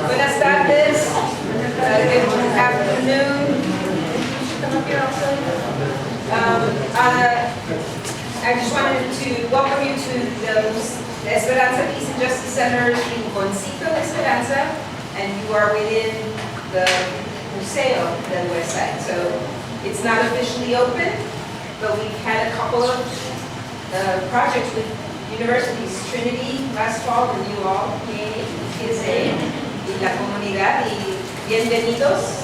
Buenas tardes. Good afternoon. I just wanted to welcome you to the Esperanza Peace and Justice Center in Rinconcito, Esperanza, and you are within the Museo del Westside. So it's not officially open, but we've had a couple of projects with universities, Trinity last fall, and you all, UTSA, y la comunidad, y bienvenidos.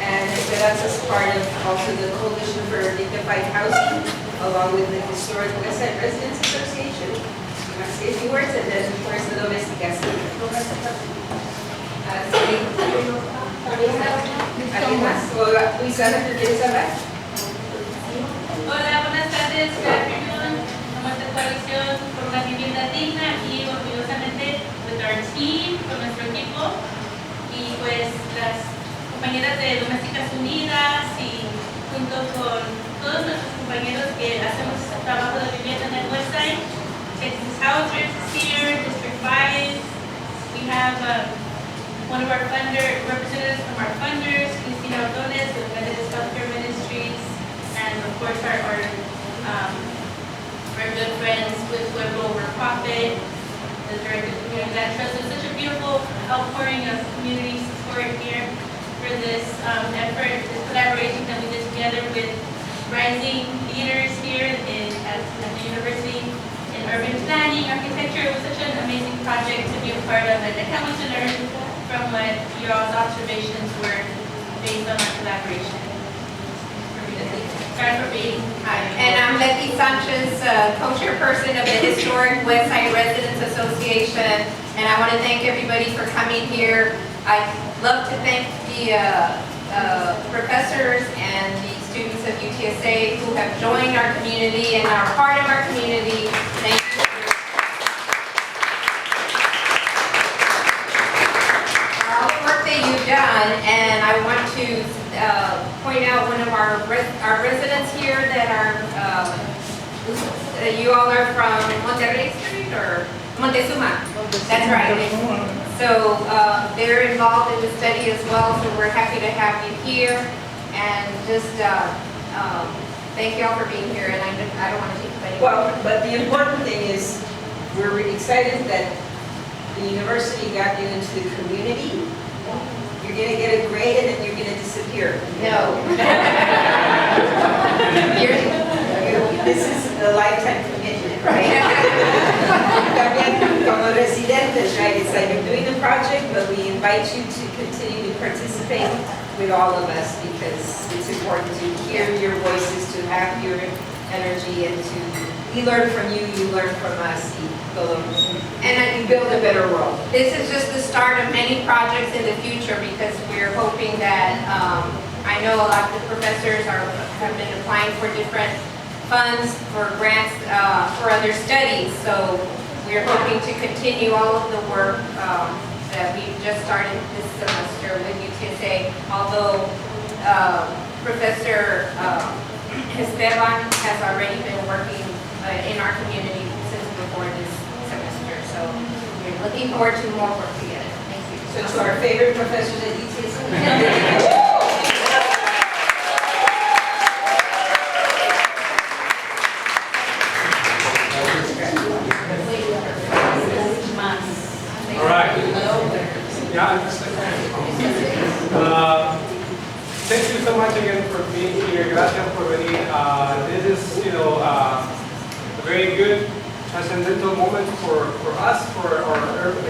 And Esperanza is part of also the Coalition for Dignified Housing, along with the Historic Westside Residents Association. I'm going to say a few words, and then of course the Domesticación. ¿Alguien más? Luisana, ¿tú quieres hablar? Hola, buenas tardes, good afternoon. Somos de Coalición por una Vivienda Digna y orgullosamente with our team, con nuestro equipo y pues las compañeras de Domésticas Unidas y junto con todos nuestros compañeros que hacemos trabajo de vivienda en el Westside. Texas Housers is here, District 5. We have one of our representatives from our funders, Cristina Ordonez with Methodist Healthcare Ministries, and of course our good friends with Pueblo Over Profit, the Director of Community Land Trust. It's such a beautiful outpouring of community support here for this effort, this collaboration that we did together with rising leaders here at the university in urban planning, architecture. It was such an amazing project to be a part of, and I can't wait to learn from what your all's observations were based on our collaboration. And I'm Letty Sanchez, co-chairperson of the Historic Westside Residents Association, and I want to thank everybody for coming here. I'd love to thank the professors and the students of UTSA who have joined our community and are part of our community. Thank you for all the work that you've done, and I want to point out one of our residents here that are, you all are from Monterrey Street or Montezuma. That's right. So they're involved in the study as well, so we're happy to have you here. And just thank you all for being here, and I don't want to take any. Well, but the important thing is we're really excited that the university got you into the community. You're going to get a grade and then you're going to disappear. No. This is a lifetime commitment, right? Como residentes, right? It's like you're doing a project, but we invite you to continue to participate with all of us because it's important to hear your voices, to have your energy, and we learn from you, you learn from us, and you build a better world. This is just the start of many projects in the future because we're hoping that, I know a lot of the professors have been applying for different funds for grants for other studies, so we're hoping to continue all of the work that we just started this semester with UTSA, although Professor Esteban has already been working in our community since before this semester, so we're looking forward to more work together. Thank you. So to our favorite professors at UTSA. All right. Yeah. Thank you so much again for being here. Gracias por venir. This is, a very good transcendental moment for us, for our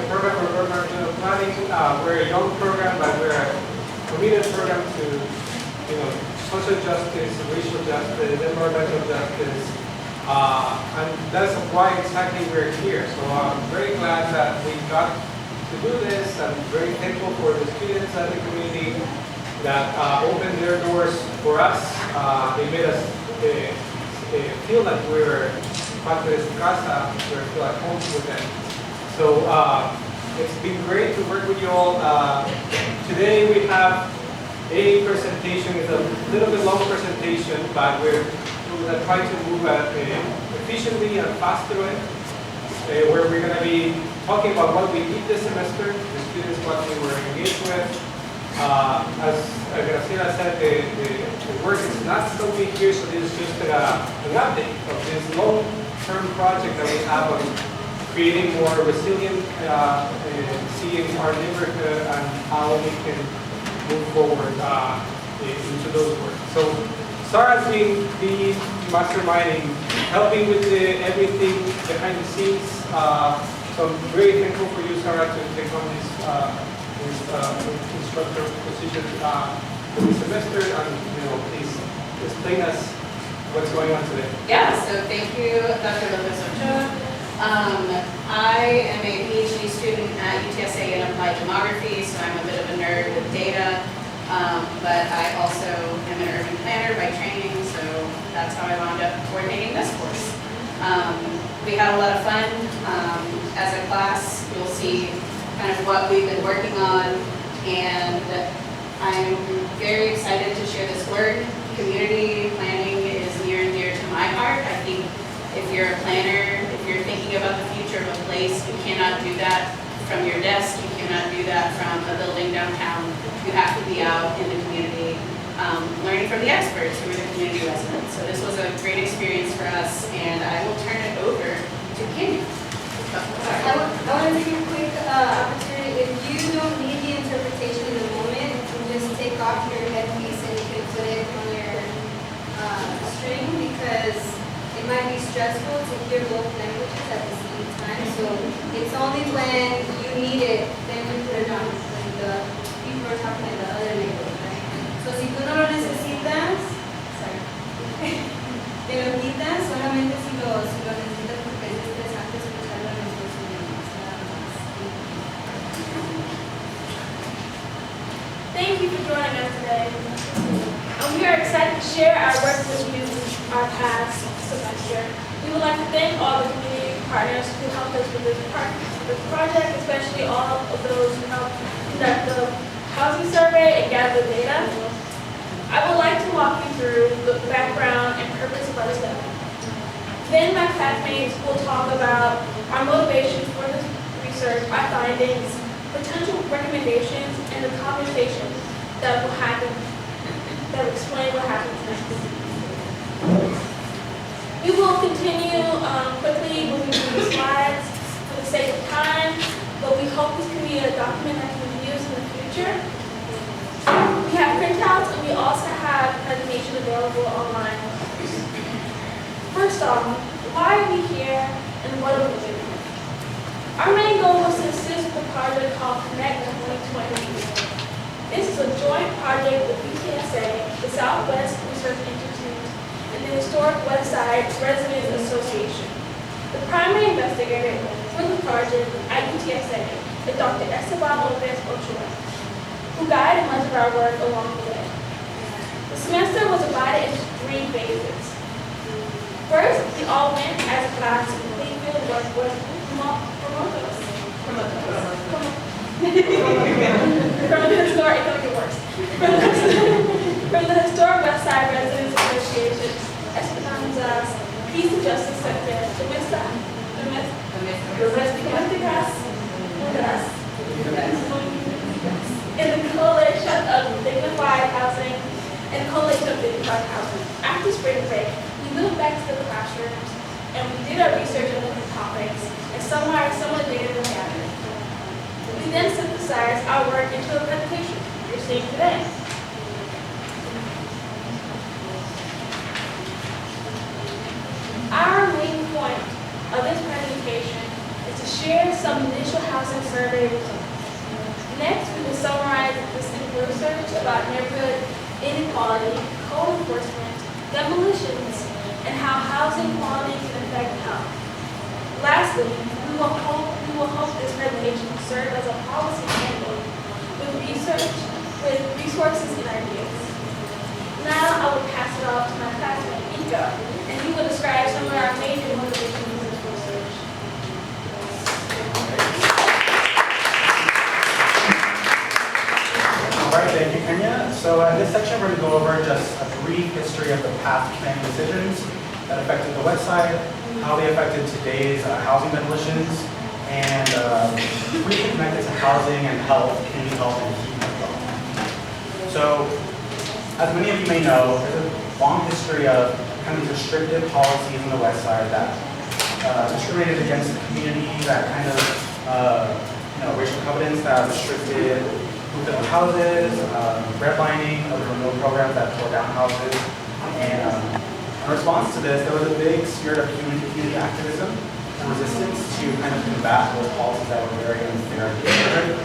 program for urban regional planning. We're a young program, but we're a committed program to, social justice, racial justice, environmental justice, And that's why exactly we're here. So I'm very glad that we got to do this. I'm very thankful for the students and the community that opened their doors for us. They made us feel that we're parte de su casa, we're still at home with them. So it's been great to work with you all. Today we have a presentation. It's a little bit long presentation, but we're trying to move efficiently and fast through it. Where we're going to be talking about what we did this semester, the students, what we were engaged with. As Graciela said, the work is not still being here, so this is just an update of this long-term project that we have on creating more resilient, seeing our neighborhood and how we can move forward into those work. So Sarah's been the masterminding, helping with everything behind the scenes. So I'm very thankful for you, Sarah, to take on this instructor position for this semester, and please explain us what's going on today. Yeah, so thank you, Dr. Lopez Ochoa. I am a PhD student at UTSA in applied demography, so I'm a bit of a nerd with data, but I also am an urban planner by training, so that's how I wound up coordinating this course. We had a lot of fun. As a class, you'll see kind of what we've been working on, and I'm very excited to share this work. Community planning is near and dear to my heart. I think if you're a planner, if you're thinking about the future of a place, you cannot do that from your desk. You cannot do that from a building downtown. You have to be out in the community, learning from the experts who are the community residents. So this was a great experience for us, and I will turn it over to Kim. I want to give you a quick opportunity. If you don't need the interpretation in the moment, you can just take off your headpiece and you can put it on your string, because it might be stressful to hear both languages at the same time. So it's only when you need it, then you put it on, when the people are talking in the other language, right? So si tú no lo necesitas, te lo quitas solamente si lo necesitas, porque es estresante escucharlo en los dos idiomas, nada más. Thank you for joining us today. We are excited to share our work with you our past semester. We would like to thank all the community partners who helped us with this project, especially all of those who helped conduct the housing survey and gather the data. I would like to walk you through the background and purpose of our study. Then my classmates will talk about our motivations for this research, our findings, potential recommendations, and the conversations that will happen, that will explain what happens next. We will continue quickly moving through the slides for the sake of time, but we hope this can be a document that can be used in the future. We have printouts, and we also have presentation available online. First off, why are we here and what are we doing? Our main goal was to assist with a project called Connect 2020. This is a joint project with UTSA, the Southwest Research Institute, and the Historic Westside Residents Association. The primary investigator for the project at UTSA is Dr. Esperanza who guided much of our work along the way. The semester was divided into 3 phases. First, we all went as a class to complete field work with promoters. From the Historic, it get worse. From the Historic Westside Residents Association, Esperanza, Peace and Justice Center, and the Coalition of Dignified Housing and Coalition of Dignified Housing. After spring break, we moved back to the classrooms and we did our research on different topics and summarized some of the data we gathered. We then synthesized our work into a presentation you're seeing today. Our main point of this presentation is to share some initial housing survey results. Next, we will summarize existing research about neighborhood inequality, code enforcement, demolitions, and how housing quality can affect health. Lastly, we will hope this presentation will serve as a policy handbook with resources and ideas. Now I will pass it off to my classmate, Ika, and he will describe some of our major motivations in this research. All right, thank you, Kenya. So in this section, we're going to go over just a brief history of the past planning decisions that affected the West Side, how they affected today's housing demolitions, and briefly connected to housing and health, community health, and heat development. So, as many of you may know, there's a long history of kind of restrictive policies in the West Side that discriminated against the community, that kind of racial covenants that restricted who could build houses, redlining, other removal programs that tore down houses. And in response to this, there was a big spirit of community activism and resistance to kind of combat those policies that were very unfair and ignorant.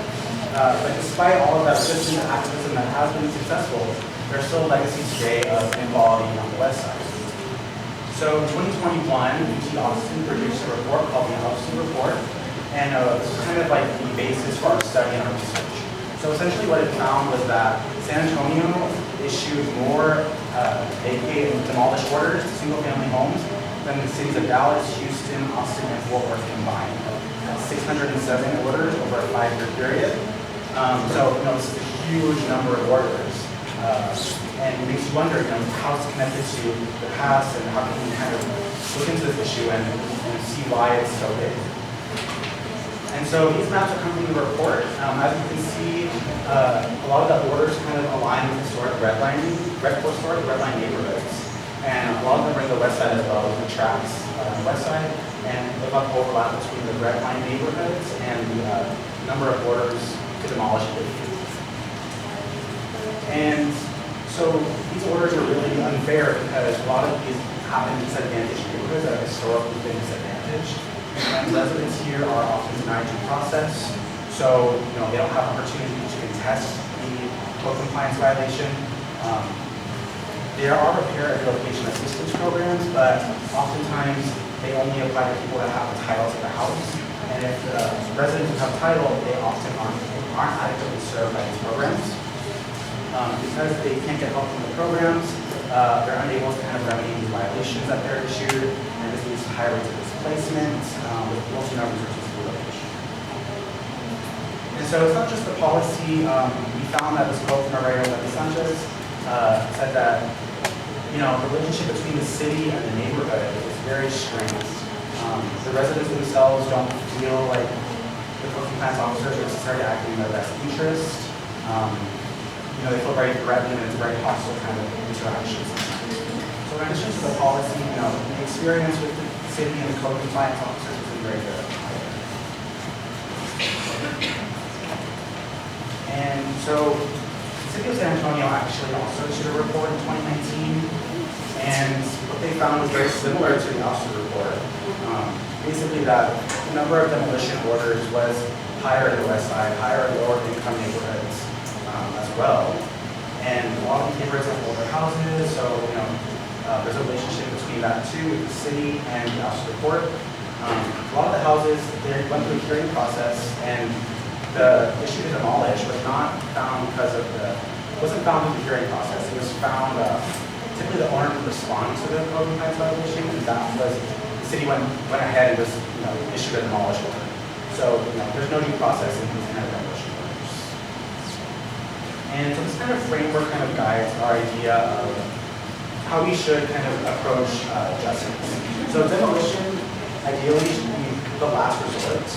But despite all of that resistance and activism that has been successful, there's still a legacy today of inequality on the West Side. So in 2021, UT Austin produced a report called the Austin Report, and this was kind of like the basis for our study and our research. So essentially what it found was that San Antonio issued more vacate and demolish orders to single-family homes than the cities of Dallas, Houston, Austin, and Fort Worth combined. That's 607 orders over a 5-year period. So this is a huge number of orders. And it makes you wonder, how it's connected to the past and how can we kind of look into this issue and see why it's so big. And so these maps are coming from the report. As you can see, a lot of the orders kind of align with historic redline neighborhoods. And a lot of them are in the West Side as well, the tracks on the West Side. And there's a lot of overlap between the redline neighborhoods and the number of orders to demolish it. And so these orders are really unfair because a lot of these happen in disadvantaged neighborhoods that have historically been disadvantaged. And residents here are often denied due process, so they don't have opportunity to contest the code compliance violation. There are repair and relocation assistance programs, but oftentimes they only apply to people that have a title to the house. And if the residents who have title, they often aren't adequately served by these programs. Because they can't get help from the programs, they're unable to kind of remedy the violations that they're issued, and this leads to higher rates of displacement with mostly no resources for relocation. And so it's not just the policy. We found that this quote from our writer, Levy Sanchez, said that the relationship between the city and the neighborhood is very strained. The residents themselves don't feel like the code compliance officers are necessarily acting in their best interest. They feel very threatened and it's very hostile kind of interactions. So in addition to the policy, the experience with the city and the code compliance officers has been very good. And so the city of San Antonio actually also issued a report in 2019, and what they found was very similar to the Austin report. Basically that the number of demolition orders was higher in the West Side, higher in lower income neighborhoods as well. And a lot of these neighborhoods have older houses, so there's a relationship between that too with the city and the Austin report. A lot of the houses, they went through a hearing process, and the issue to demolish was not found because of wasn't found in the hearing process. It was found, typically the owner would respond to the code compliance violation, and that was, the city went ahead and just issued a demolish order. So there's no due process in these kind of demolition orders. And so this kind of framework kind of guides our idea of how we should kind of approach justice. So demolition ideally should be the last resort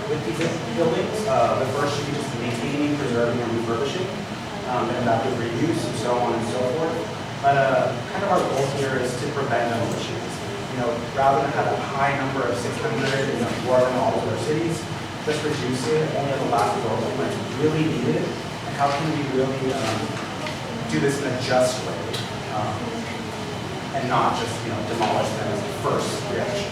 with these buildings. The first should be just maintaining, preserving, and refurbishing, and adaptive reuse, and so on and so forth. But kind of our goal here is to prevent demolitions. Rather than have a high number of 600, more in all of our cities, just reduce it only at the last resort when it's really needed. And how can we really do this in a just way, and not just demolish them as the first reaction.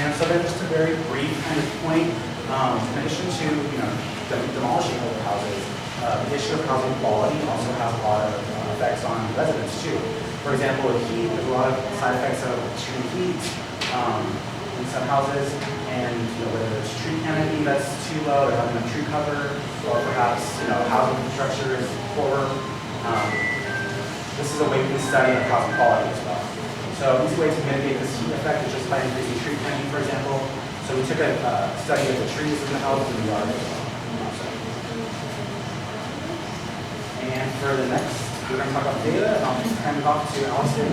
And so then just a very brief kind of point, in addition to demolishing older houses, the issue of housing quality also has a lot of effects on residents too. For example, with heat, there's a lot of side effects of extreme heat in some houses, and whether it's tree canopy that's too low, or having a tree cover, or perhaps housing infrastructure is poor. This is a way we can study the housing quality as well. So an easy way to mitigate this heat effect is just by increasing tree canopy, for example. So we took a study of the trees in the house and the yard as well. And for the next, we're going to talk about data, and I'll hand it off to Allison.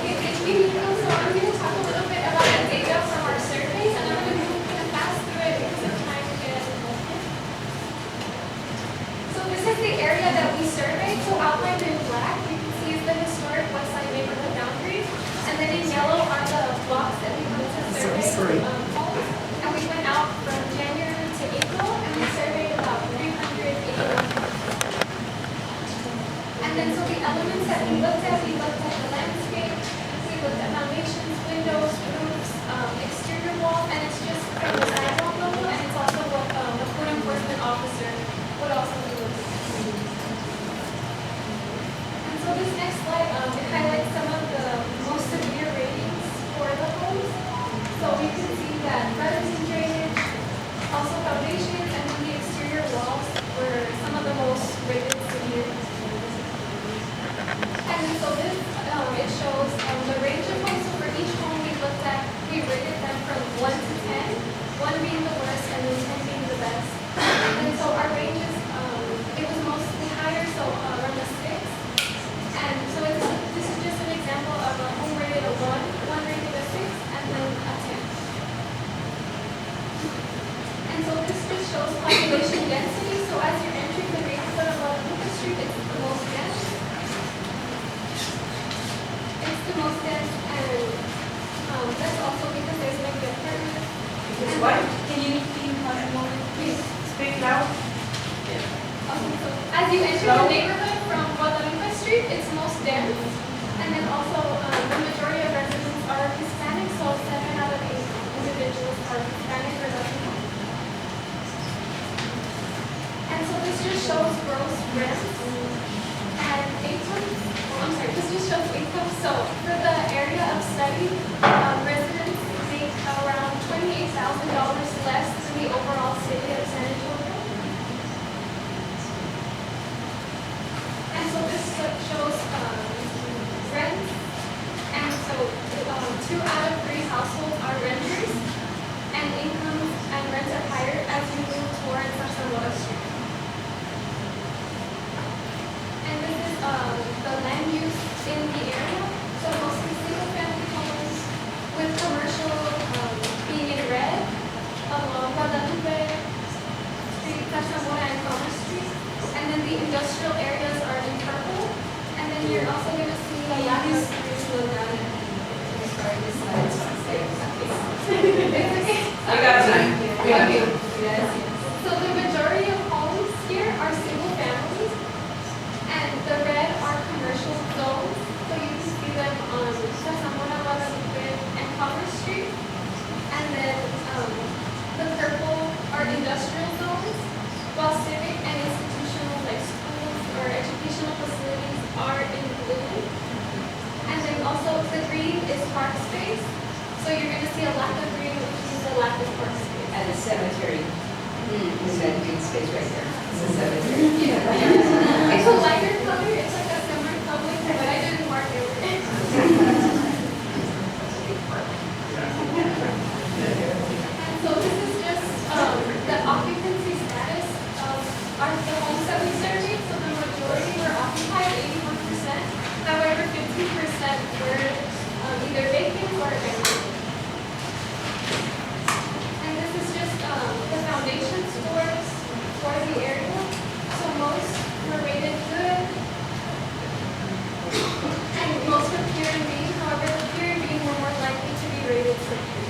Okay, thank you, Nico. So I'm going to talk a little bit about the data from our surveys, and I'm going to move kind of fast through it because of time. So this is the area that we surveyed. So outlined in black, you can see is the historic Westside Neighborhood boundary, and then in yellow are the blocks that we went to survey. And we went out from January to April, and we surveyed about 381. And then so the elements that we looked at the landscape, we looked at foundations, windows, roofs, exterior wall, and it's just from the sidewalk level, and it's also what the code enforcement officer would also be looking at. And so this next slide, it highlights some of the most severe ratings for the homes. So we can see that gutters and drainage, also foundations, and then the exterior walls were some of the most rated severe. And then so this, it shows the range of homes. So for each home we looked at, we rated them from 1 to 10, 1 being the worst and then 10 being the best. And so our range is, it was mostly higher, so around a 6. And so this is just an example of a home rated a 1, 1 rated a 6, and then a 10. And so this just shows population density. So as you're entering the neighborhood of Guadalupe Street, it's the most dense. It's the most dense, and that's also because there's many apartments. Because what? Can you please speak loud? Okay, so as you enter the neighborhood from Guadalupe Street, it's most dense, and then also the majority of residents are Hispanic, so 7 out of 8 individuals are Hispanic or Latino. And so this just shows gross rents and income. I'm sorry, this just shows income. So for the area of study, residents make around $28,000 less than the overall city of San Antonio. And so this shows rent. And so 2 out of 3 households are renters, and income and rents are higher as you move towards Zamora Street. And this is the land use in the area. So mostly single-family homes with commercial being in red along Guadalupe Street, Zamora, and Commerce Street. And then the industrial areas are in purple. And then you're also going to see Slow down and start this slide. You got time. Okay. So the majority of homes here are single families, and the red are commercial zones. So you can see them on Zamora, Guadalupe, and Commerce Street. And then the purple are industrial zones, while civic and institutional, like schools or educational facilities, are in blue. And then also the green is park space. So you're going to see a lack of green, which means a lack of park space. At the cemetery. Is that green space right there? It's a cemetery. Yeah. It's a lighter color. It's like a summer color, but I didn't mark it. And so this is just the occupancy status of the homes that we surveyed. So the majority were occupied, 81%. However, 15% were either vacant or abandoned. And this is just the foundation scores for the area. So most were rated good, and most were peer and B. However, the peer and B were more likely to be rated severe.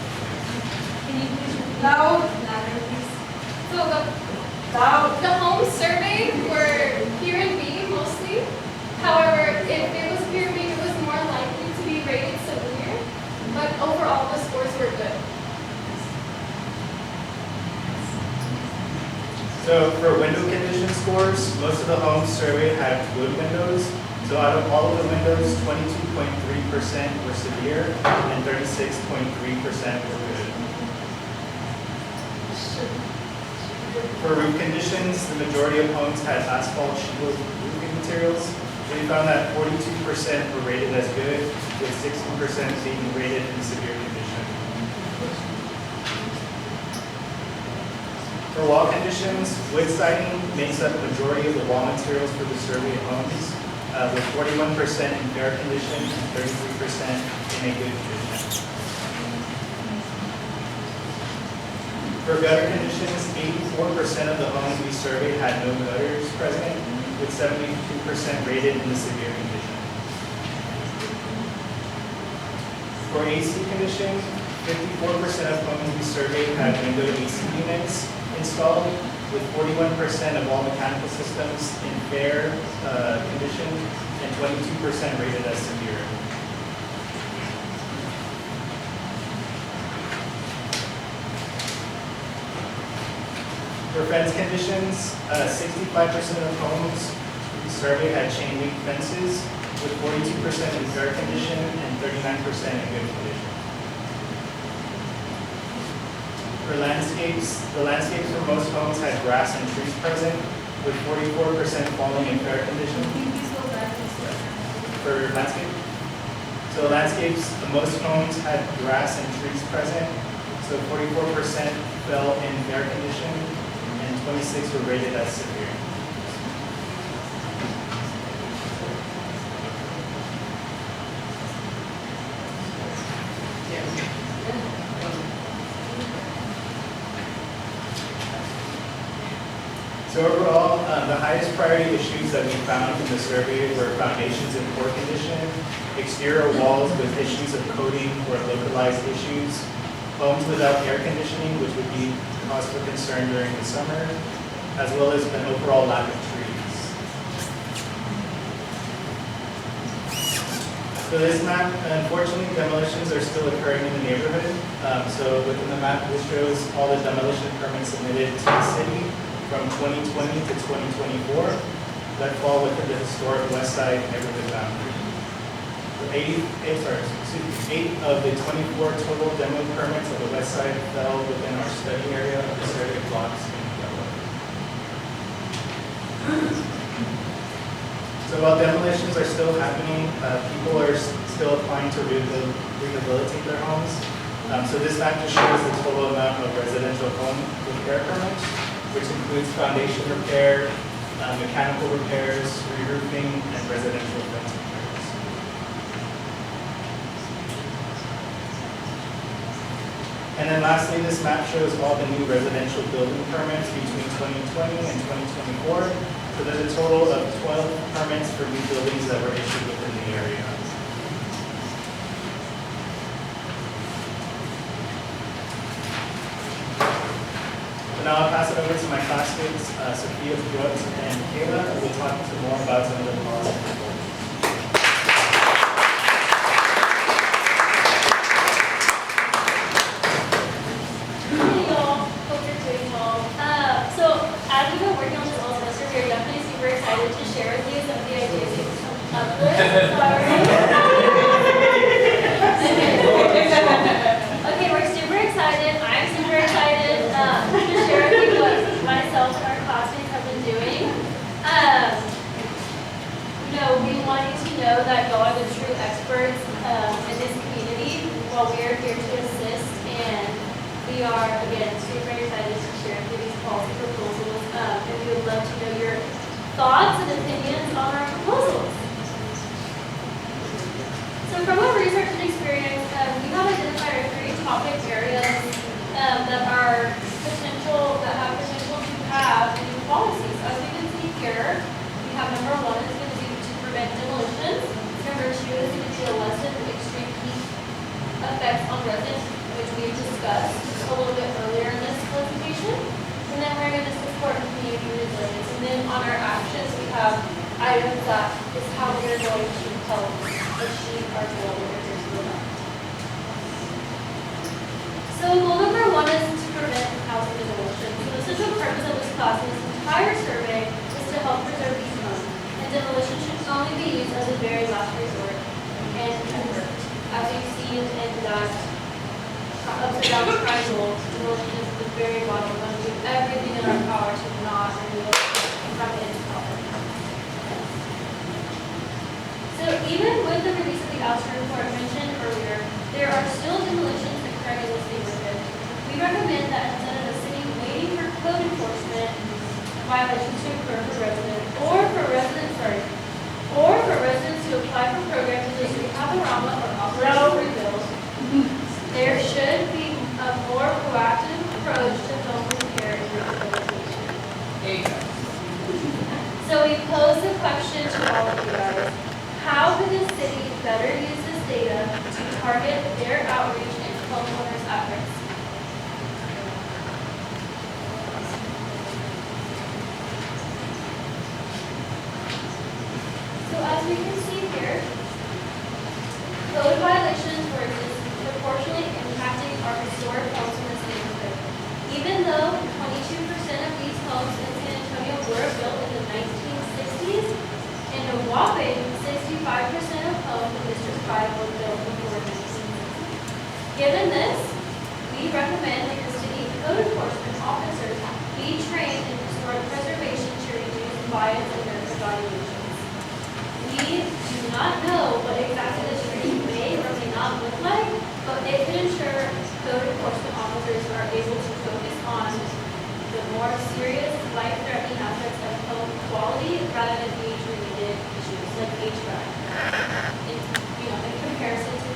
Can you please repeat? Louder, please. So the homes surveyed were peer and B mostly. However, if it was peer and B, it was more likely to be rated severe. But overall, the scores were good. So for window condition scores, most of the homes surveyed had good windows. So out of all of the windows, 22.3% were severe and 36.3% were good. For roof conditions, the majority of homes had asphalt shingle roofing materials. We found that 42% were rated as good, with 16% being rated in severe condition. For wall conditions, wood siding makes up the majority of the wall materials for the surveyed homes, with 41% in fair condition and 33% in a good condition. For gutter conditions, 84% of the homes we surveyed had no gutters present, with 72% rated in the severe condition. For AC condition, 54% of homes we surveyed had window AC units installed, with 41% of all mechanical systems in fair condition and 22% rated as severe. For fence conditions, 65% of homes we surveyed had chain link fences, with 42% in fair condition and 39% in good condition. For landscapes, the landscapes for most homes had grass and trees present, with 44% falling in fair condition. For landscape? So landscapes, most homes had grass and trees present, so 44% fell in fair condition, and 26 were rated as severe. So overall, the highest priority issues that we found in the survey were foundations in poor condition, exterior walls with issues of coating or localized issues, homes without air conditioning, which would be cause for concern during the summer, as well as an overall lack of trees. So this map, unfortunately, demolitions are still occurring in the neighborhood. So within the map, this shows all the demolition permits submitted to the city from 2020 to 2024 that fall within the Historic Westside Neighborhood boundary. 8 of the 24 total demo permits of the West Side fell within our study area of the survey blocks in yellow. So while demolitions are still happening, people are still applying to rehabilitate their homes. So this map just shows the total amount of residential home repair permits, which includes foundation repair, mechanical repairs, re-roofing, and residential fence repairs. And then lastly, this map shows all the new residential building permits between 2020 and 2024. So there's a total of 12 permits for new buildings that were issued within the area. So now I'll pass it over to my classmates, Sophia, Brooks, and Kayla, who will talk some more about some of the policy proposals. Hey y'all, hope you're doing well. So as we've been working on this all semester, we are definitely super excited to share with you some of the ideas that come up Okay, we're super excited. I'm super excited to share with you what myself and our classmates have been doing. We want you to know that y'all are the true experts in this community while we are here to assist, and we are, again, super excited to share with you these policy proposals, and we would love to know your thoughts and opinions on our proposals. So from our research and experience, we have identified our 3 topic areas that have potential to have new policies. As we can see here, we have number 1 is going to be to prevent demolitions. Number 2 is going to be to lessen extreme heat effects on residents, which we discussed a little bit earlier in this presentation. And then we're going to support community resilience. And then on our actions, we have items that is how we are going to help achieve our goal over here to the left. So goal number 1 is to prevent housing demolition. So this is the purpose of this class, and this help preserve these homes, and demolition should only be used as a very last resort. And as we've seen in that upside down triangle, demolition is the very bottom. We do everything in our power to not remove private property. So even with the release of the Ouster report mentioned earlier, there are still demolitions occurring in this neighborhood. We recommend that instead of the city waiting for code enforcement violations to occur for residents, or for residents to apply for programs such as Rehab-A-Rama or Operation Rebuild, there should be a more proactive approach to home repair and rehabilitation. So we pose the question to all of you guys. How could the city better use this data to target their outreach and homeowners at risk? So as we can see here, code violations were disproportionately impacting our historic homes in this neighborhood. Even though 22% of these homes in San Antonio were built in the 1960s, and a whopping 65% of homes in District 5 were built before 1960. Given this, we recommend that the city code enforcement officers be trained in historic preservation to reduce bias in their evaluations. We do not know what exactly the training may or may not look like, but it could ensure code enforcement officers are able to focus on the more serious, life-threatening aspects of home quality rather than age-related issues like HVAC. In comparison to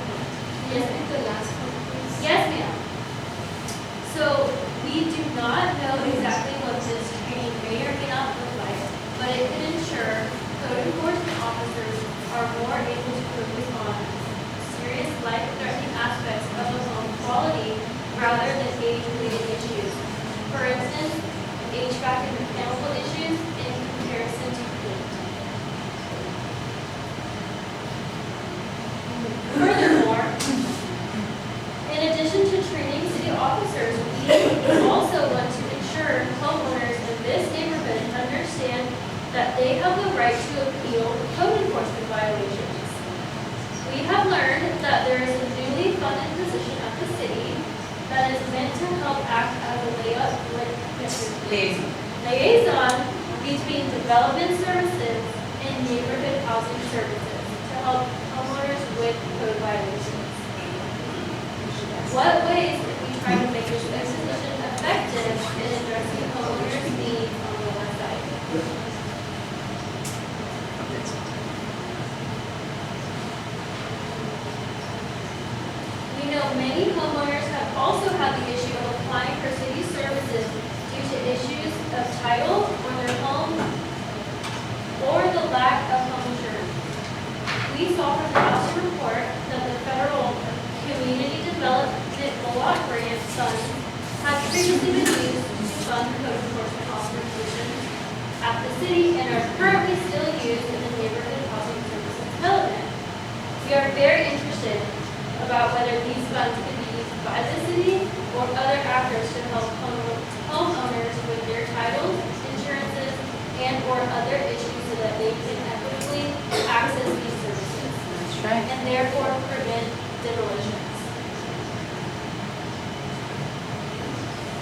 Yes, and the last one, please. yes, ma'am. So we do not know exactly what this training may or may not look like, but it could ensure code enforcement officers are more able to focus on serious life-threatening aspects of a home quality rather than age-related issues. For instance, HVAC and mechanical issues in comparison to paint. Furthermore, in addition to training city officers, we also want to ensure homeowners in this neighborhood understand that they have the right to appeal code enforcement violations. We have learned that there is a newly funded position at the city that is meant to help act as a liaison between development services and neighborhood housing services to help homeowners with code violations. What ways can we try to make this position effective in addressing homeowners' needs on the west side? We know many homeowners have also had the issue of applying for city services due to issues of title or their home or the lack of home insurance. We saw from the Ouster report that the federal Community Development Block Grant funds had previously been used to fund code enforcement operations at the city and are currently still used in the neighborhood housing services development. We are very interested about whether these funds can be used by the city or other actors to help homeowners with their titles, insurances, and or other issues so that they can equitably access these services. That's right. And therefore prevent demolitions.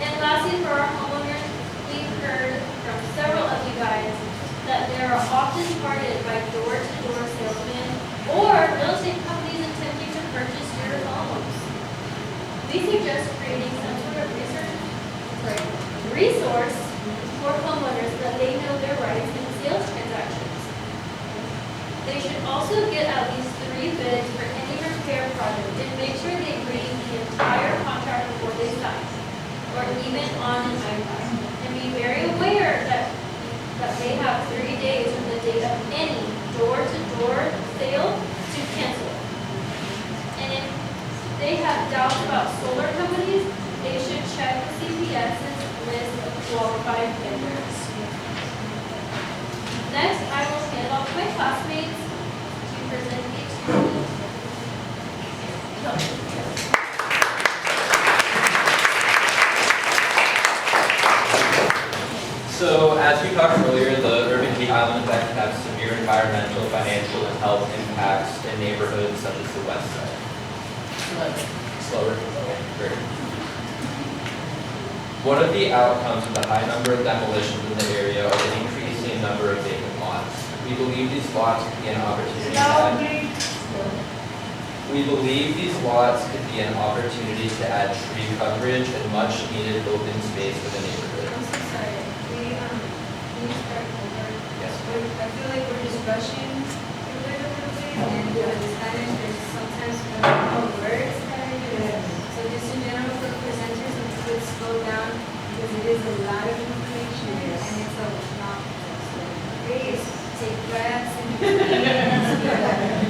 And lastly, for our homeowners, we've heard from several of you guys that they are often targeted by door-to-door salesmen or real estate companies attempting to purchase your homes. We suggest creating some sort of resource for homeowners that they know their rights in sales transactions. They should also get at least 3 bids for any repair project and make sure they read the entire contract before they sign, or even on an So as we talked earlier, the urban heat island effect can have severe environmental, financial, and health impacts in neighborhoods such as the West Side. Slower? Okay, great. One of the outcomes of the high number of demolitions in the area are the increasing number of vacant lots. We believe these lots could be an opportunity to add tree coverage and much needed open space for the neighborhood. I'm so sorry. Can you start over? Yes. I feel like we're just rushing through it a little bit, and in Spanish, there's sometimes more words that are used. So just in general for the presenters, if you could slow down, because it is a lot of information, and it's a lot. So please take breaths and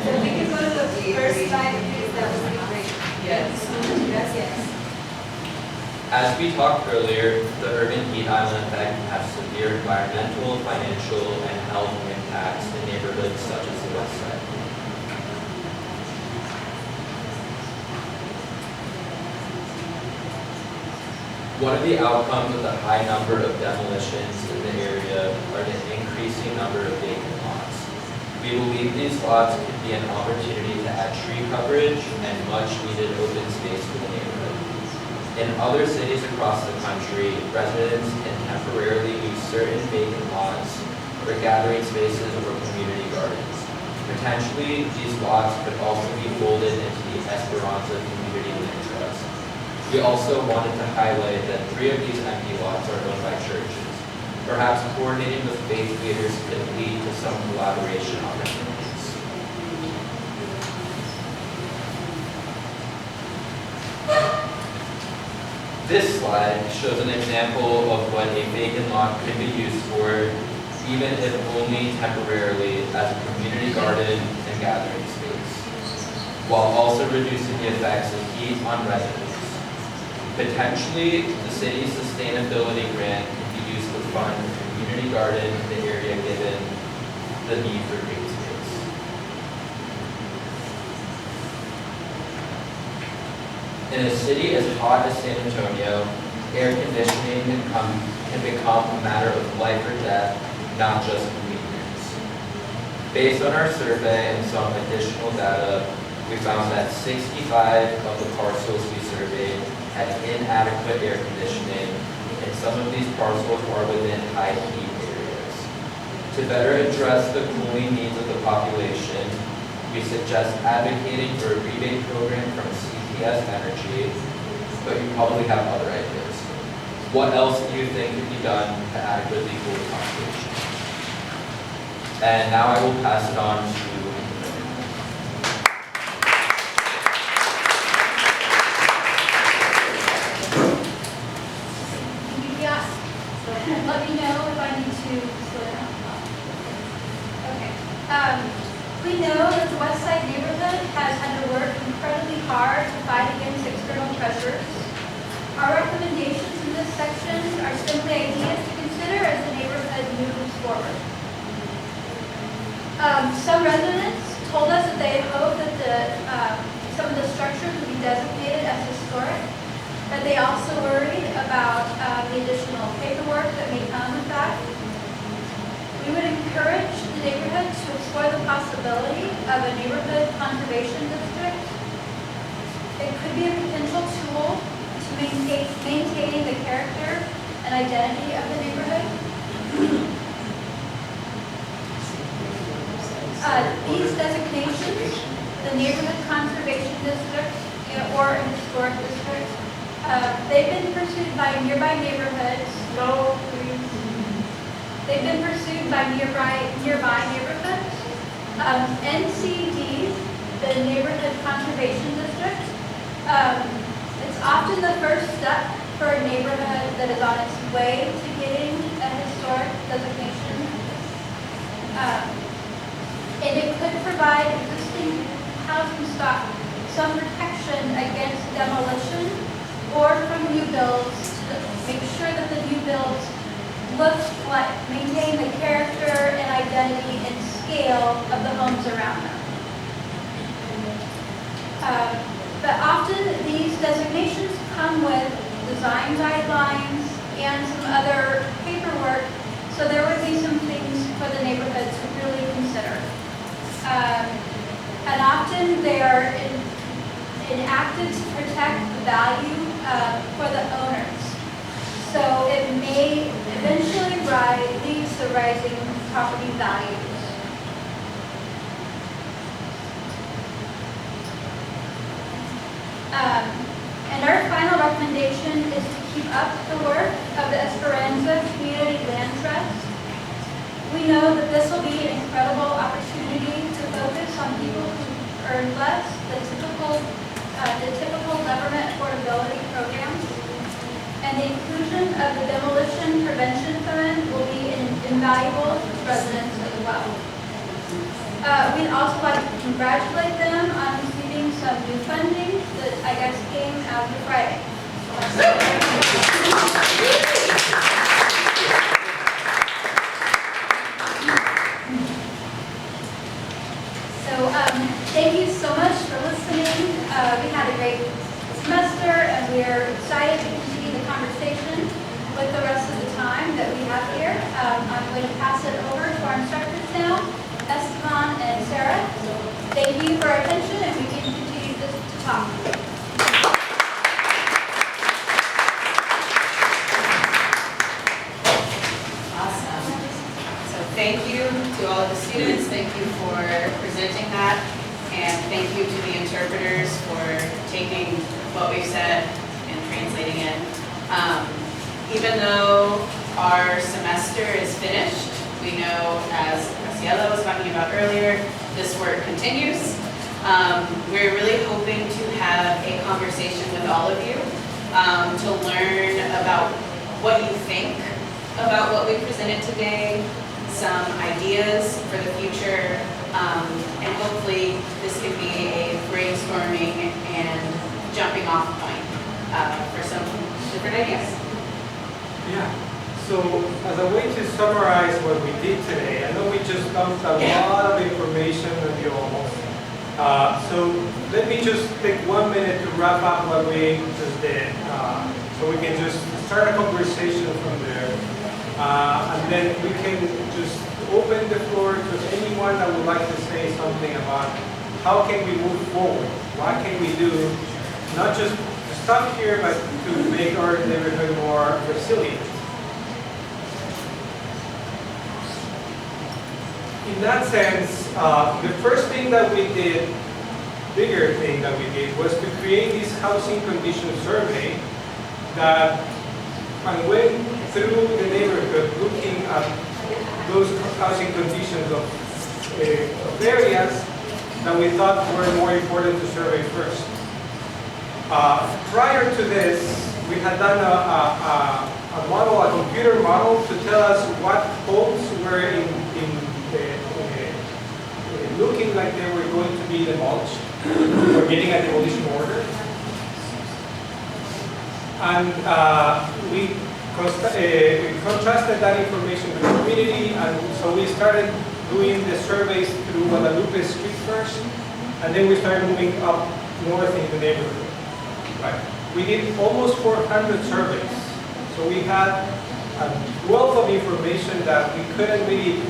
so if we could go to the first slide, please, that would be great. Thank you so much. Gracias. As we talked earlier, the urban heat island effect can have severe environmental, financial, and health impacts in neighborhoods such as the West Side. One of the outcomes of the high number of demolitions in the area are the increasing number of vacant lots. We believe these lots could be an opportunity to add tree coverage and much needed open space for the neighborhood. In other cities across the country, residents can temporarily use certain vacant lots for gathering spaces or community gardens. Potentially, these lots could also be folded into the Esperanza Community Land Trust. We also wanted to highlight that 3 of these empty lots are owned by churches. Perhaps coordinating with faith leaders could lead to some collaboration opportunities. This slide shows an example of what a vacant lot could be used for, even if only temporarily, as a community garden and gathering space, while also reducing the effects of heat on residents. Potentially, the city's sustainability grant can be used to fund a community garden in the area given the need for green space. In a city as hot as San Antonio, air conditioning can become a matter of life or death, not just convenience. Based on our survey and some additional data, we found that 65 of the parcels we surveyed had inadequate air conditioning, and some of these parcels are within high heat areas. To better address the cooling needs of the population, we suggest advocating for a rebate program from CPS Energy, but you probably have other ideas. What else do you think could be done to adequately cool the population? And now I will pass it on to Let me know if I need to slow down. Okay. We know that the Westside neighborhood has had to work incredibly hard to fight against external pressures. Our recommendations in this section are simply ideas to consider as the neighborhood moves forward. Some residents told us that they hope that some of the structures will be designated as historic, but they also worried about the additional paperwork that may come with that. We would encourage the neighborhood to explore the possibility of a neighborhood conservation district. It could be a potential tool to maintain the character and identity of the neighborhood. These designations, the neighborhood conservation district or a historic district, they've been pursued by nearby neighborhoods. No, please. They've been pursued by nearby neighborhoods. NCD, the Neighborhood Conservation District, it's often the first step for a neighborhood that is on its way to getting a historic designation. And it could provide existing housing stock some protection against demolition or from new builds to make sure that the new builds look like, maintain the character and identity and scale of the homes around them. But often these designations come with design guidelines and some other paperwork the rising property values. And our final recommendation is to keep up the work of the Esperanza Community Land Trust. We know that this will be an incredible opportunity to focus on people who earn less than the typical government affordability programs. And the inclusion of the Demolition Prevention Fund will be invaluable to residents as well. We'd also like to congratulate them on receiving some new funding that I guess came after Friday. So thank you so much for listening. We had a great semester and we're excited to continue the conversation with the rest of the time that we have here. I'm going to pass it over to our instructors now, Esteban and Sarah. Thank you for your attention and we can continue to talk. Awesome. So thank you to all of the students. Thank you for presenting that. And thank you to the interpreters for taking what we've said and translating it. Even though our semester is finished, we know, as Graciela was talking about earlier, this work continues. We're really hoping to have a conversation with all of you to learn about what you think about what we presented today, some ideas for the future, and hopefully this can be a brainstorming and jumping off point for some different ideas. Yeah. So as a way to summarize what we did today, I know we just dumped a lot of information on you almost. So let me just take 1 minute to wrap up what we just did. So we can just start a conversation from there. And then we can just open the floor to anyone that would like to say something about how can we move forward? What can we do? Not just to stop here, but to make our neighborhood more resilient. In that sense, the first thing that we did, bigger thing that we did, was to create this housing condition survey that and went through the neighborhood looking at those housing conditions of areas that we thought were more important to survey first. Prior to this, we had done a model, a computer model, to tell us what homes were looking like they were going to be demolished or getting a demolition order. And we contrasted that information with the community, and so we started doing the surveys through Guadalupe Street first, and then we started moving up north in the neighborhood. Right. We did almost 400 surveys, so we had a wealth of information that we couldn't really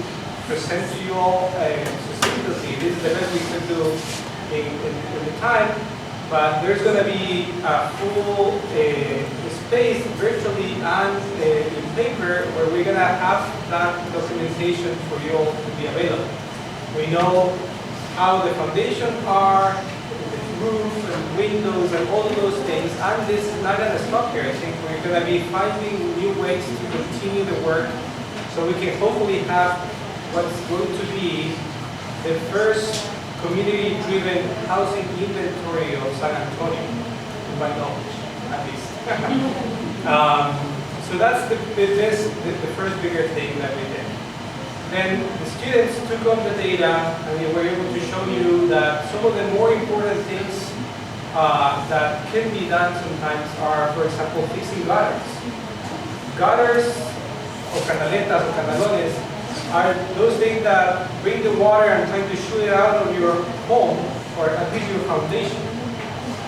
present to you all succinctly. This is the best we could do in the time, but there's going to be a full space virtually and in paper where we're going to have that documentation for you all to be available. We know how the foundations are, the roof and windows and all those things, and this is not going to stop here. I think we're going to be finding new ways to continue the work so we can hopefully have what's going to be the first community-driven housing inventory of San Antonio, to my knowledge, at least. So that's the first bigger thing that we did. Then the students took up the data and they were able to show you that some of the more important things that can be done sometimes are, for example, fixing gutters. Gutters, or canaletas, or canalones, are those things that bring the water and try to shoot it out of your home, or at least your foundation.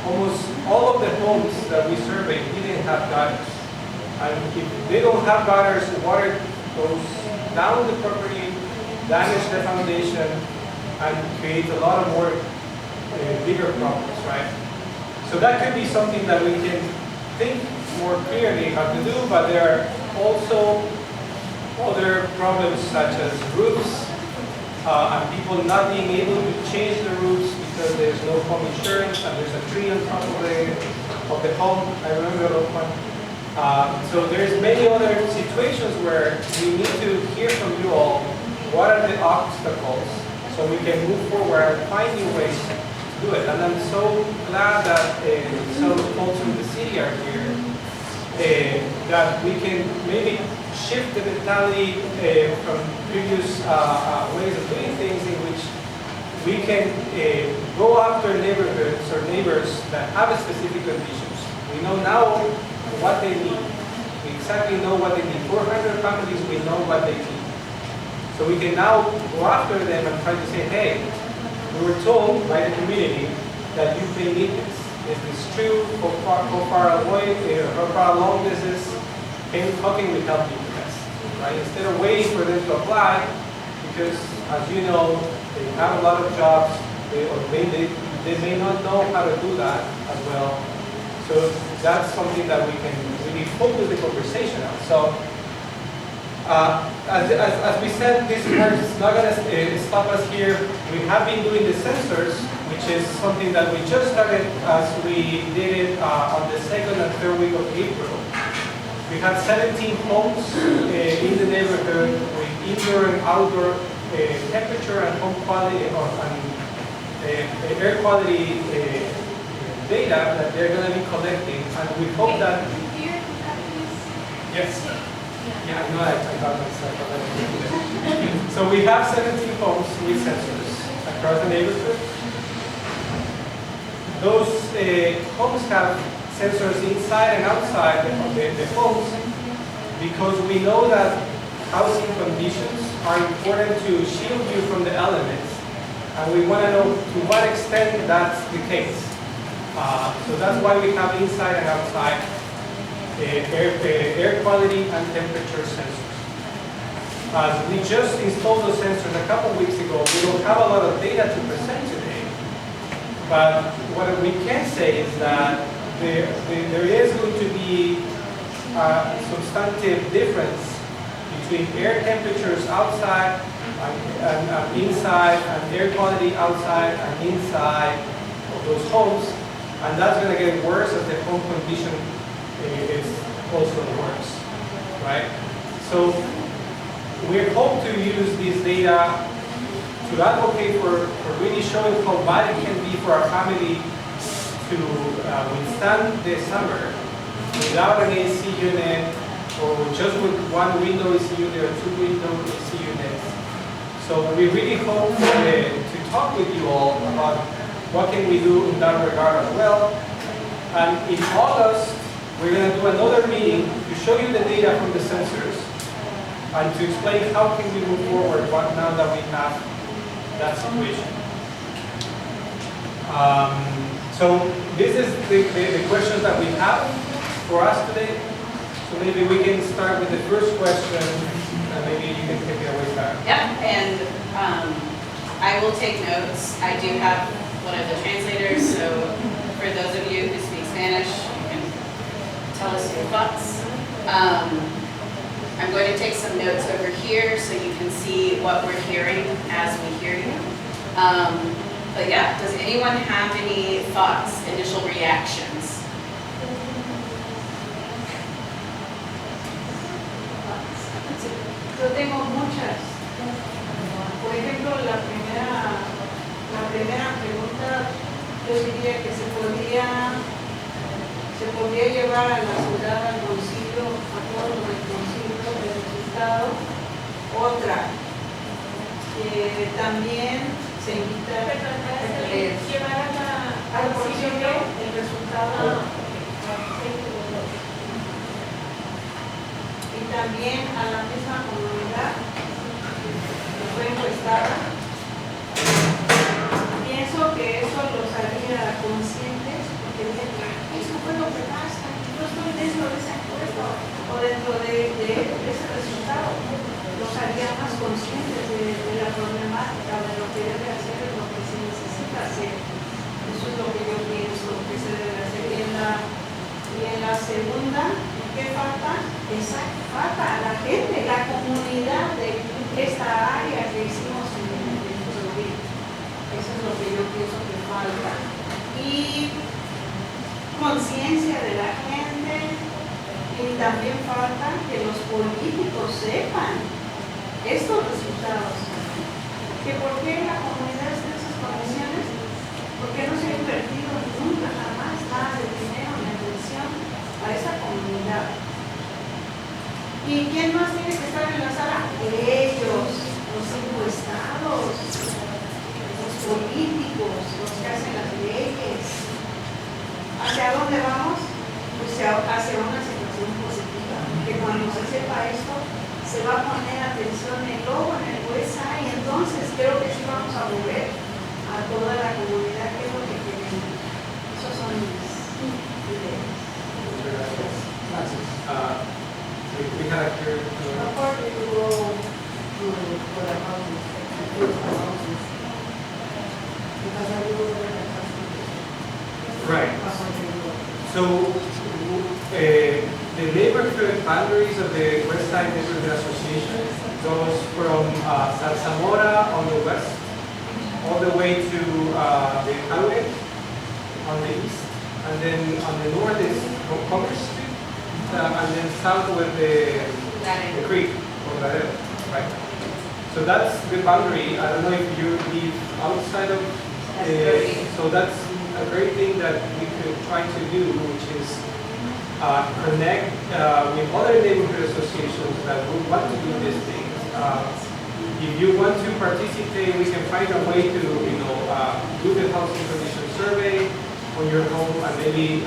Almost all of the homes that we surveyed didn't have gutters. And if they don't have gutters, the water goes down the property, damages the foundation, and creates a lot of more bigger problems, right? So that could be something that we can think more clearly how to do, but there are also other other problems such as roofs, and people not being able to change the roofs because there's no home insurance and there's a tree on top of the home. I remember that one. So there's many other situations where we need to hear from you all what are the obstacles so we can move forward and find new ways to do it. And I'm so glad that some folks in the city are here, that we can maybe shift the mentality from previous ways of doing things in which we can go after neighborhoods or neighbors that have specific conditions. We know now what they need. We exactly know what they need. 400 families, we know what they need. So we can now go after them and try to say, hey, we were told by the community that you may need this. Is this true? How far away, how far along this is? How can we help you with this? Right? Instead of waiting for them to apply, because as you know, they have a lot of jobs, they may not know how to do that as well. So that's something that we can really focus the conversation on. So as we said, this part is not going to stop us here. We have been doing the sensors, which is something that we just started as we did it on the 2nd and 3rd week of April. We have 17 homes in the neighborhood with indoor and outdoor temperature and home quality and air quality data that they're going to be collecting, and we hope that. Yes. Yeah, I know I got myself. So we have 17 homes with sensors across the neighborhood. Those homes have sensors inside and outside of the homes because we know that housing conditions are important to shield you from the elements, and we want to know to what extent that's the case. So that's why we have inside and outside air quality and temperature sensors. We just installed those sensors a couple weeks ago. We don't have a lot of data to present today, but what we can say is that there is going to be a substantive difference between air temperatures outside and inside, and air quality outside and inside of those homes. And that's going to get worse as the home condition is also worse, right? So we hope to use this data to advocate for really showing how bad it can be for our family to withstand the summer without an AC unit, or just with one window AC unit or two window AC units. So we really hope to talk with you all about what can we do in that regard as well. And in August, we're going to do another meeting to show you the data from the sensors and to explain how can we move forward now that we have that situation. So this is the questions that we have for us today. So maybe we can start with the first question, and maybe you can take it away, Sarah. Yep, and I will take notes. I do have one of the translators, so for those of you who speak Spanish, you can tell us your thoughts. I'm going to take some notes over here so you can see what we're hearing as we hear you. But yeah, does anyone have any thoughts, initial reactions? Yo tengo muchas. Por ejemplo, la primera pregunta, yo diría que se podría llevar a la ciudad al concilio, a todos los concilios del resultado. Otra, también se invita llevar al concilio el resultado. Y también a la misma comunidad que fue encuestada. Pienso que eso los haría conscientes, porque dicen, eso fue lo que pasa, yo estoy dentro de esa encuesta o dentro de ese resultado. Los haría más conscientes de la problemática, de lo que debe hacer, de lo que se necesita hacer. Eso es lo que yo pienso que se debe hacer. Y en la segunda, ¿qué falta? Exacto, falta a la gente, la comunidad de falta. Y conciencia de la gente, y también falta que los políticos sepan estos resultados. Que por qué la comunidad está en sus condiciones, por qué no se ha invertido nunca jamás nada de dinero en atención a esa comunidad. ¿Y quién más tiene que estar en la sala? Ellos, los encuestados, los políticos, los que hacen las leyes. ¿Hacia dónde vamos? Pues hacia una situación positiva. Que cuando se sepa esto, se va a poner atención en logo en el USA y entonces creo que sí vamos a mover a toda la comunidad que es lo que queremos. Esos son mis ideas. Gracias. We had a clear. How far do you go for the houses? Because I will go there and Right. So, the neighborhood boundaries of the Westside Neighborhood Association goes from San Zamora on the west, all the way to the highway on the east, and then on the north is Commerce Street, and then south with the creek, or Laredo, right? So that's the boundary. I don't know if you live outside of, so that's a great thing that we could try to do, which is connect with other neighborhood associations that would want to do these things. If you want to participate, we can find a way to, do the housing condition survey on your home and maybe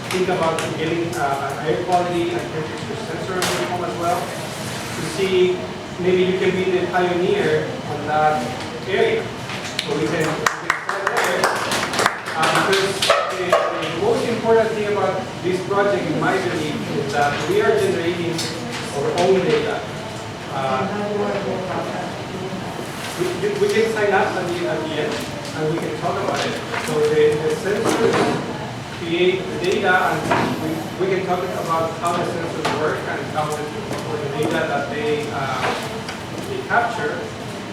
think about getting an air quality and temperature sensor on your home as well to see maybe you can be the pioneer on that area. So we can start there. Because the most important thing about this project, in my belief, is that we are generating our own data. We can sign up at the end, and we can talk about it. So the sensors create the data, and we can talk about how the sensors work and how the data that they capture.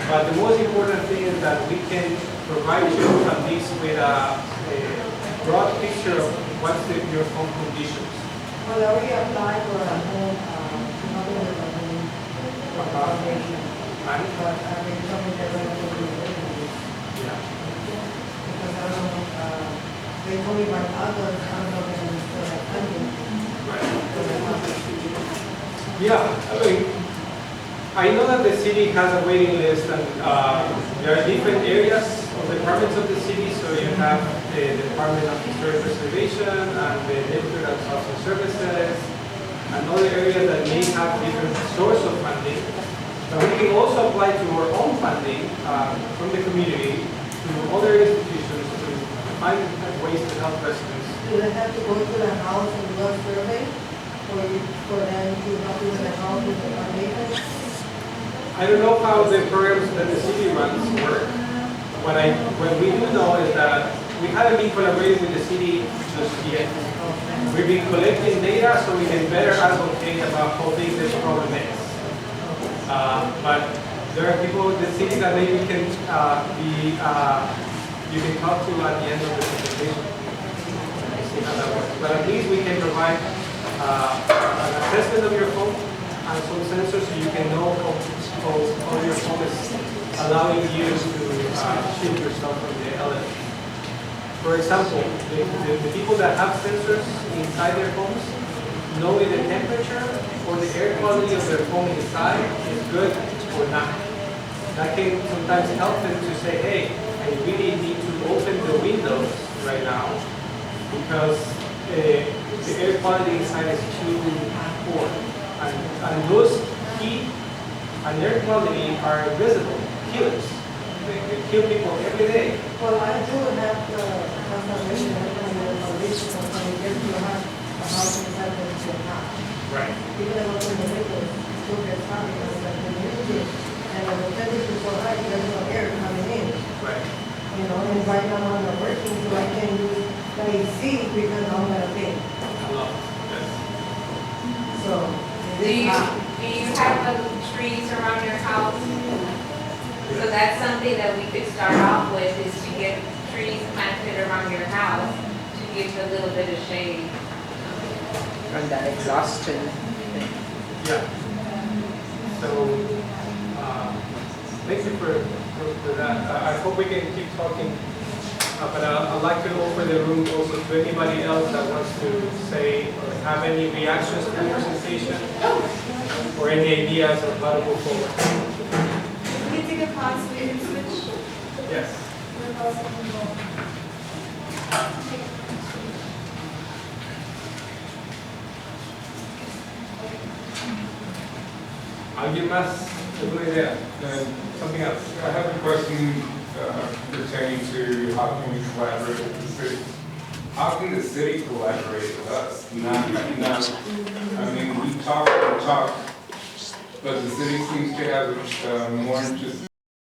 But the most important thing is that we can provide you at least with a broad picture of what's your home conditions. Well, I already applied for a home, another with a home foundation. And But I mean, something that I don't do yeah. because I don't know, they told me by others, I don't know if they still have funding. Right. So they want to see. Yeah, I mean, I know that the city has a waiting list, and there are different areas of departments of the city. So you have the Department of Historic Preservation and the Neighborhood and Housing Services, and other areas that may have different source of funding. But we can also apply to our own funding from the community to other institutions to find ways to help residents. Do they have to go to the house and do a survey for them to help you with the house with the foundation? I don't know how the programs that the city runs work. What we do know is that we haven't been collaborating with the city just yet. We've been collecting data so we can better advocate about how big this problem is. But there are people in the city that maybe can you can talk to at the end of the presentation. See how that works. But at least we can provide an assessment of your home and some sensors so you can know how your home is allowing you to shield yourself from the elements. For example, the people that have sensors inside their homes know if the temperature or the air quality of their home inside is good or not. That can sometimes help them to say, hey, I really need to open the windows right now because the air quality inside is too poor. And those heat and air quality are visible killers. They kill people every day. Well, I do have the conservation and the foundation company, if you have a house inside that is your house. Right. Even if it's in the windows, it still gets hot because of the humidity. And when the temperature is so high, there's no air coming in. Right. You know, and right now I'm not working, so I can't use the AC because I'm gonna paint. I love it. So, Do you have trees around your house? So that's something that we could start off with, is to get trees planted around your house to give a little bit of shade. From that exhaustion. Yeah. So, thank you for that. I hope we can keep talking. But I'd like to open the room also to anybody else that wants to say or have any reactions to the presentation or any ideas on how to move forward. We can take a pause, we can switch. Yes. ¿Alguien más? ¿Alguna idea? Something else? I have a question pertaining to how can we collaborate with the city? How can the city collaborate with us? I mean, we talk, but the city seems to have more interest